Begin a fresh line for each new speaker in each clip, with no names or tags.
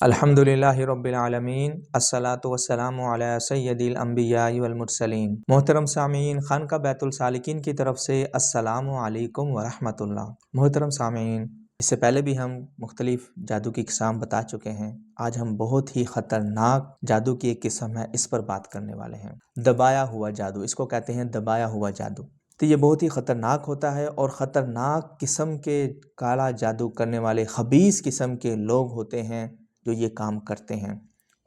الحمدللہ رب العالمین الصلاۃ والسلام علی سید الانبیاء والمرسلین۔ محترم سامعین، خانقاہ بیت السالکین کی طرف سے السلام علیکم ورحمۃ اللہ۔ محترم سامعین، اس سے پہلے بھی ہم مختلف جادو کی اقسام بتا چکے ہیں۔ آج ہم بہت ہی خطرناک جادو کی ایک قسم ہے، اس پر بات کرنے والے ہیں۔ دبایا ہوا جادو، اس کو کہتے ہیں دبایا ہوا جادو۔ تو یہ بہت ہی خطرناک ہوتا ہے، اور خطرناک قسم کے کالا جادو کرنے والے خبیث قسم کے لوگ ہوتے ہیں جو یہ کام کرتے ہیں،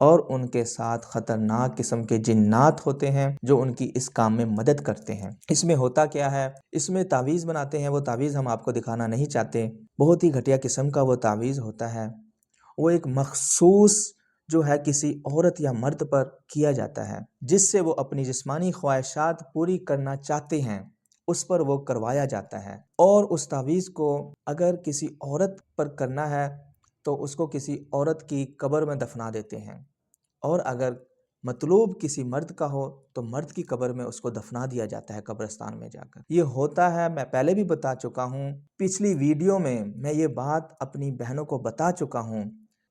اور ان کے ساتھ خطرناک قسم کے جنات ہوتے ہیں جو ان کی اس کام میں مدد کرتے ہیں۔ اس میں ہوتا کیا ہے؟ اس میں تعویذ بناتے ہیں۔ وہ تعویذ ہم آپ کو دکھانا نہیں چاہتے، بہت ہی گھٹیا قسم کا وہ تعویذ ہوتا ہے۔ وہ ایک مخصوص جو ہے کسی عورت یا مرد پر کیا جاتا ہے، جس سے وہ اپنی جسمانی خواہشات پوری کرنا چاہتے ہیں، اس پر وہ کروایا جاتا ہے۔ اور اس تعویذ کو اگر کسی عورت پر کرنا ہے تو اس کو کسی عورت کی قبر میں دفنا دیتے ہیں، اور اگر مطلوب کسی مرد کا ہو تو مرد کی قبر میں اس کو دفنا دیا جاتا ہے، قبرستان میں جا کر۔ یہ ہوتا ہے، میں پہلے بھی بتا چکا ہوں، پچھلی ویڈیو میں یہ بات اپنی بہنوں کو بتا چکا ہوں۔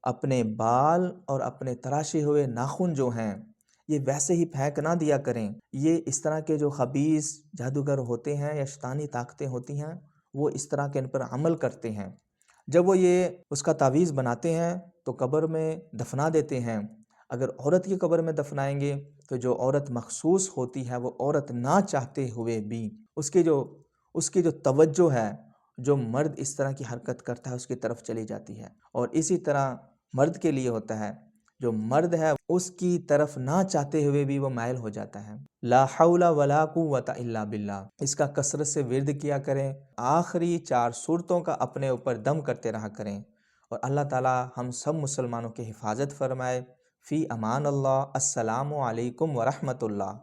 اپنے بال اور اپنے تراشے ہوئے ناخن جو ہیں یہ ویسے ہی پھینک نہ دیا کریں۔ یہ اس طرح کے جو خبیث جادوگر ہوتے ہیں یا شیطانی طاقتیں ہوتی ہیں، وہ اس طرح کے ان پر عمل کرتے ہیں۔ جب وہ یہ اس کا تعویذ بناتے ہیں تو قبر میں دفنا دیتے ہیں۔ اگر عورت کی قبر میں دفنائیں گے تو جو عورت مخصوص ہوتی ہے، وہ عورت نہ چاہتے ہوئے بھی اس کی جو توجہ ہے، جو مرد اس طرح کی حرکت کرتا ہے اس کی طرف چلی جاتی ہے۔ اور اسی طرح مرد کے لیے ہوتا ہے، جو مرد ہے اس کی طرف نہ چاہتے ہوئے بھی وہ مائل ہو جاتا ہے۔ لا حول ولا قوت الا باللہ، اس کا کثرت سے ورد کیا کریں۔ آخری 4 صورتوں کا اپنے اوپر دم کرتے رہا کریں، اور اللہ تعالی ہم سب مسلمانوں کی حفاظت فرمائے۔ فی امان اللہ۔ السلام علیکم ورحمۃ اللہ۔